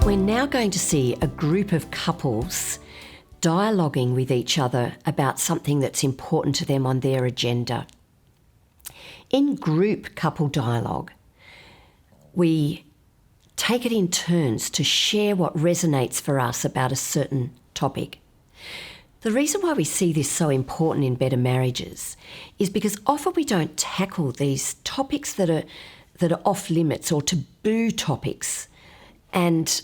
We're now going to see a group of couples dialoguing with each other about something that's important to them on their agenda. In group couple dialogue, we take it in turns to share what resonates for us about a certain topic. The reason why we see this so important in better marriages is because often we don't tackle these topics that are off limits or taboo topics. And,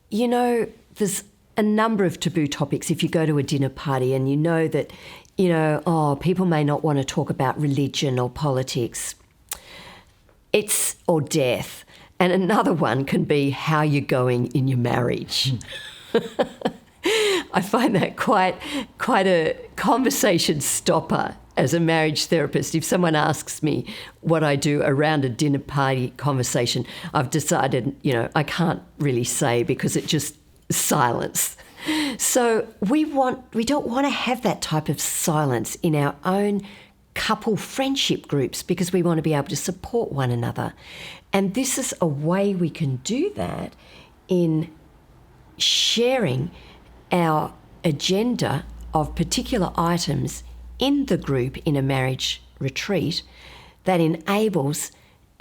you know, there's a number of taboo topics if you go to a dinner party and you know that, people may not want to talk about religion or politics. Or death. And another one can be how you're going in your marriage. I find that quite a conversation stopper as a marriage therapist. If someone asks me what I do around a dinner party conversation, I've decided, I can't really say because it just silence. So we don't want to have that type of silence in our own couple friendship groups because we want to be able to support one another. And this is a way we can do that in sharing our agenda of particular items in the group in a marriage retreat that enables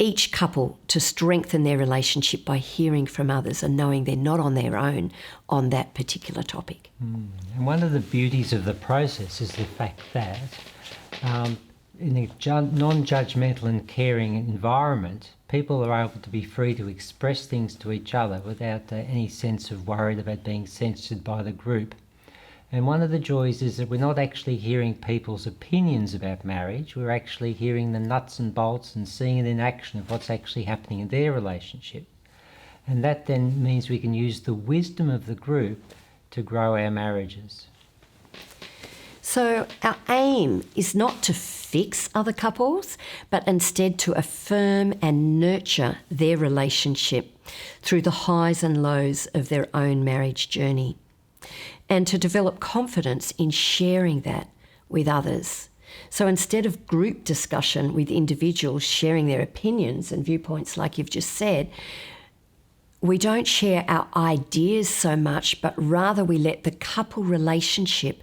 each couple to strengthen their relationship by hearing from others and knowing they're not on their own on that particular topic. And one of the beauties of the process is the fact that in a non-judgmental and caring environment, people are able to be free to express things to each other without any sense of worry about being censored by the group. And one of the joys is that we're not actually hearing people's opinions about marriage, we're actually hearing the nuts and bolts and seeing it in action of what's actually happening in their relationship. And that then means we can use the wisdom of the group to grow our marriages. So our aim is not to fix other couples, but instead to affirm and nurture their relationship through the highs and lows of their own marriage journey, and to develop confidence in sharing that with others. So instead of group discussion with individuals sharing their opinions and viewpoints like you've just said, we don't share our ideas so much, but rather we let the couple relationship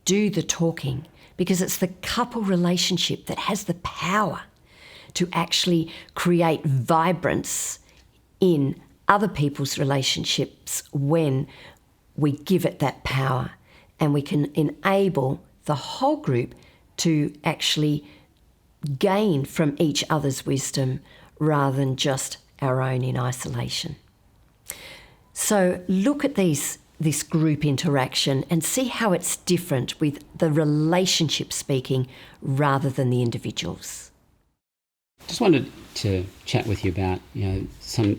do the talking, because it's the couple relationship that has the power to actually create vibrance in other people's relationships when we give it that power, and we can enable the whole group to actually gain from each other's wisdom rather than just our own in isolation. So look at this group interaction and see how it's different with the relationship speaking rather than the individuals. Just wanted to chat with you about some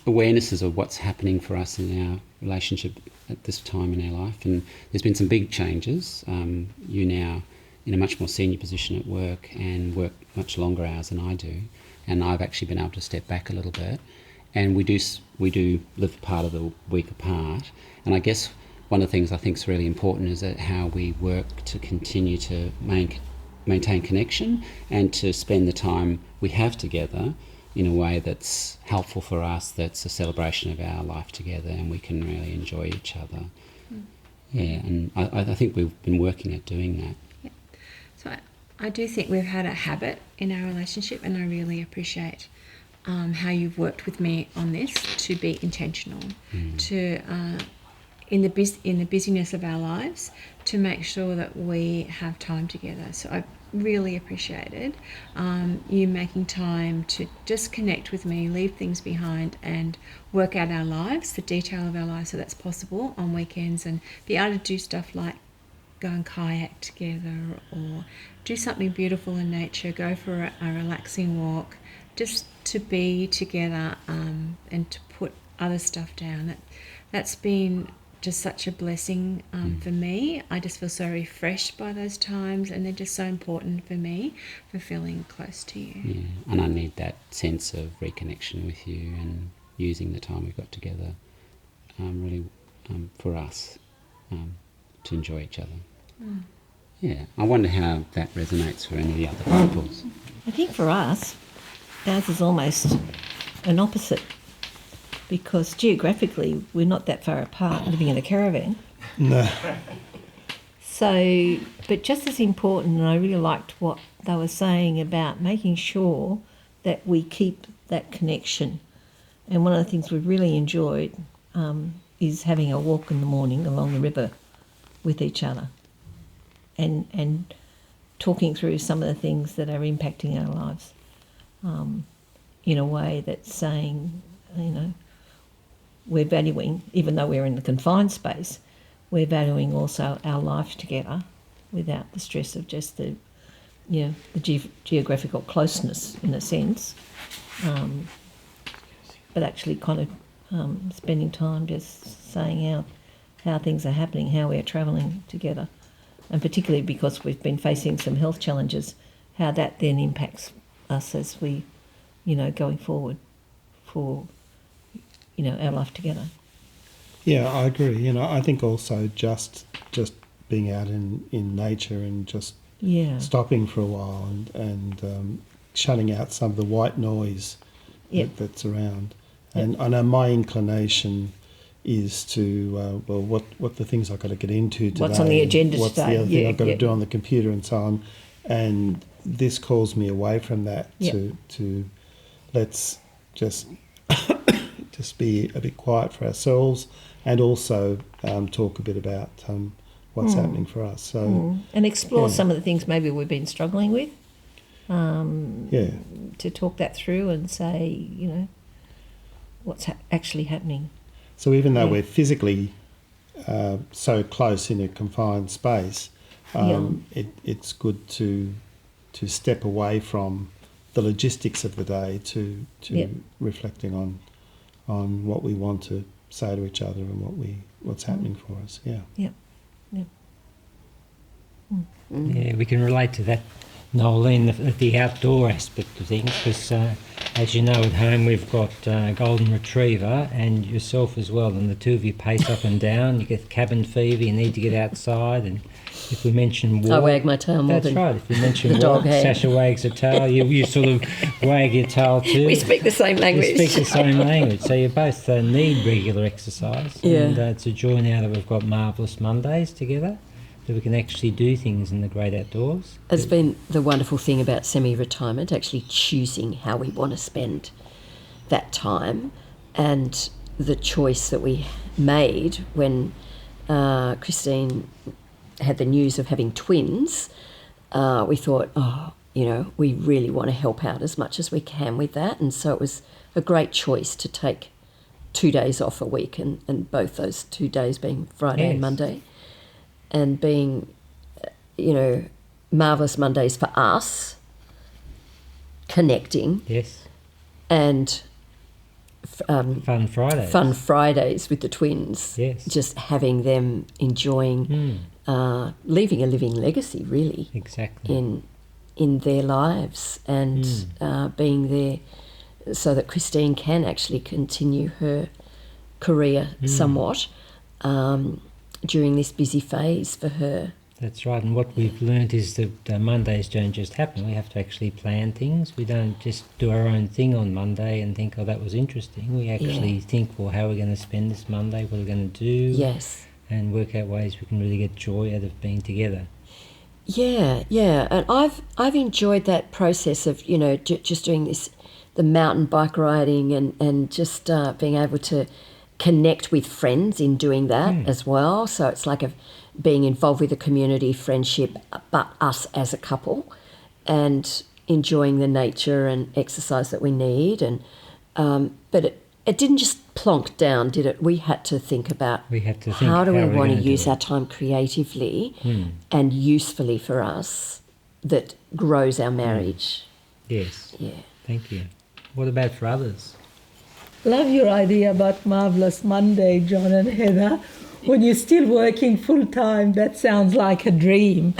awarenesses of what's happening for us in our relationship at this time in our life, and there's been some big changes. You now in a much more senior position at work and work much longer hours than I do, and I've actually been able to step back a little bit, and we do live part of the week apart. And I guess one of the things I think is really important is that how we work to continue to maintain connection and to spend the time we have together in a way that's helpful for us, that's a celebration of our life together, and we can really enjoy each other. Yeah, and I think we've been working at doing that. Yeah. So I do think we've had a habit in our relationship, and I really appreciate how you've worked with me on this to be intentional, to in the busyness of our lives, to make sure that we have time together. So I really appreciated you making time to just connect with me, leave things behind and work out our lives, the detail of our lives, so that's possible on weekends, and be able to do stuff like go and kayak together or do something beautiful in nature, go for a relaxing walk, just to be together and to put other stuff down. That's been just such a blessing for me. I just feel so refreshed by those times, and they're just so important for me for feeling close to you. Yeah, and I need that sense of reconnection with you and using the time we've got together really for us to enjoy each other. Yeah, I wonder how that resonates for any of the other couples. I think for us, ours is almost an opposite because geographically we're not that far apart living in a caravan. No. So, but just as important, and I really liked what they were saying about making sure that we keep that connection. And one of the things we really enjoyed is having a walk in the morning along the river with each other and talking through some of the things that are impacting our lives in a way that's saying, you know, we're valuing, even though we're in the confined space, we're valuing also our life together without the stress of just the, you know, the geographical closeness in a sense, but actually kind of spending time just saying out how things are happening, how we're travelling together, and particularly because we've been facing some health challenges, how that then impacts us as we, you know, going forward for, you know, our life together. Yeah, I agree. You know, I think also just being out in nature and just stopping for a while and shutting out some of the white noise that's around. And I know my inclination is to, what the things I've got to get into today. What's on the agenda what's today. the other thing I've got to do on the computer and so on. And this calls me away from that to let's just be a bit quiet for ourselves and also talk a bit about what's happening for us. So and explore some of the things maybe we've been struggling with. To talk that through and say, you know, what's actually happening. So even though we're physically so close in a confined space, it's good to step away from the logistics of the day to reflecting on what we want to say to each other and what's happening for us. Yeah, we can relate to that, Noeline, the outdoor aspect of things, because as you know, at home we've got a golden retriever and yourself as well, and the two of you pace up and down. You get cabin fever, you need to get outside, and if we mention walk... I wag my tail more than... That's right, if we mention the walk, dog Sasha wags her tail, you sort of wag your tail too. We speak the same language. You speak the same language, so you both need regular exercise. And it's a joy now that we've got Marvellous Mondays together, that we can actually do things in the great outdoors. It's been the wonderful thing about semi-retirement, actually choosing how we want to spend that time, and the choice that we made when Christine had the news of having twins. We thought, we really want to help out as much as we can with that, and so it was a great choice to take 2 days off a week, and both those 2 days being Friday and Monday. And being, Marvellous Mondays for us, connecting. Yes. And Fun Fridays. Fun Fridays with the twins. Yes. Just having them enjoying, leaving a living legacy, really. Exactly. In their lives, and being there so that Christine can actually continue her career somewhat. During this busy phase for her. That's right, and what we've learnt is that Mondays don't just happen. We have to actually plan things. We don't just do our own thing on Monday and think, oh, that was interesting. We actually think, well, how are we going to spend this Monday? What are we going to do? Yes. And work out ways we can really get joy out of being together. Yeah, and I've enjoyed that process of, just doing this, the mountain bike riding and just being able to connect with friends in doing that as well. So it's like being involved with a community friendship, but us as a couple, and enjoying the nature and exercise that we need. And but it didn't just plonk down, did it? We had to think about how do we want to use our time creatively and usefully for us that grows our marriage. Yes. Yeah. Thank you. What about for others? Love your idea about Marvellous Monday, John and Heather. When you're still working full-time, that sounds like a dream.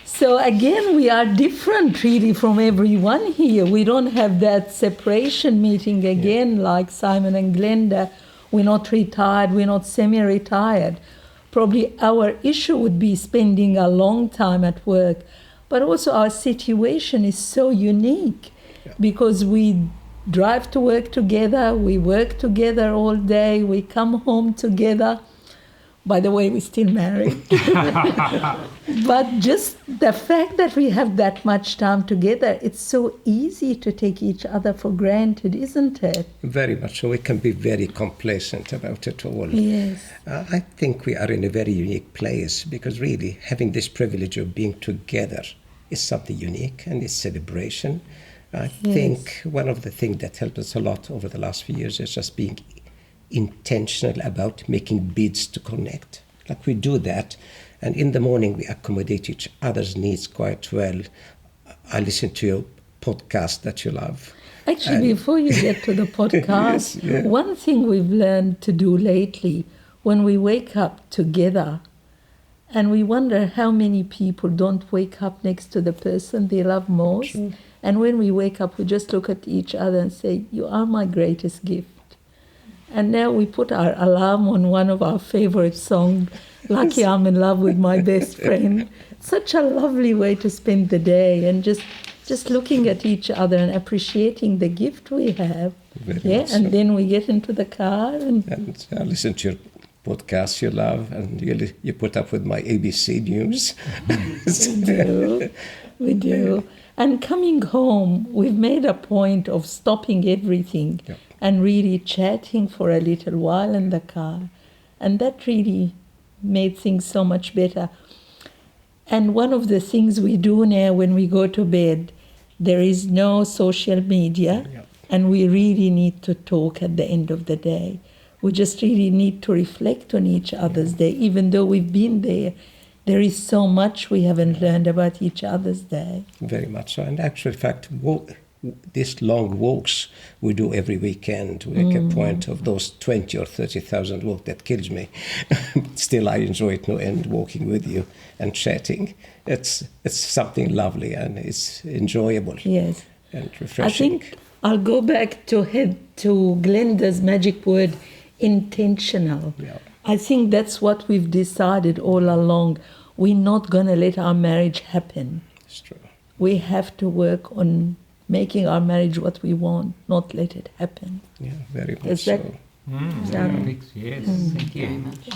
So again, we are different really from everyone here. We don't have that separation meeting again like Simon and Glenda. We're not retired, we're not semi-retired. Probably our issue would be spending a long time at work. But also our situation is so unique because we drive to work together, we work together all day, we come home together. By the way, we're still married. But just the fact that we have that much time together, it's so easy to take each other for granted, isn't it? Very much so. We can be very complacent about it all. Yes. I think we are in a very unique place because really having this privilege of being together is something unique and it's celebration. I think one of the things that helped us a lot over the last few years is just being intentional about making bids to connect. Like we do that, and in the morning we accommodate each other's needs quite well. I listen to your podcast that you love. Actually, before you get to the podcast, one thing we've learned to do lately, when we wake up together, and we wonder how many people don't wake up next to the person they love most. True. And when we wake up, we just look at each other and say, "You are my greatest gift." And now we put our alarm on one of our favorite songs, "Lucky I'm in Love with My Best Friend." Such a lovely way to spend the day, and just looking at each other and appreciating the gift we have. And so. Then we get into the car and I listen to your podcast you love, and you put up with my ABC news. We do. And coming home, we've made a point of stopping everything and really chatting for a little while in the car. And that really made things so much better. And one of the things we do now when we go to bed, there is no social media, and we really need to talk at the end of the day. We just really need to reflect on each other's day, even though we've been there. There is so much we haven't learned about each other's day. Very much so. And actually, in fact, these long walks we do every weekend. We make a point of those 20 or 30,000 walks that kills me. Still, I enjoy it no end walking with you and chatting. It's something lovely and it's enjoyable. Yes. And refreshing. I think I'll go back to Glenda's magic word, intentional. Yeah. I think that's what we've decided all along. We're not going to let our marriage happen. It's true. We have to work on making our marriage what we want, not let it happen. Yeah, very much so. Yes, thank you. Very much.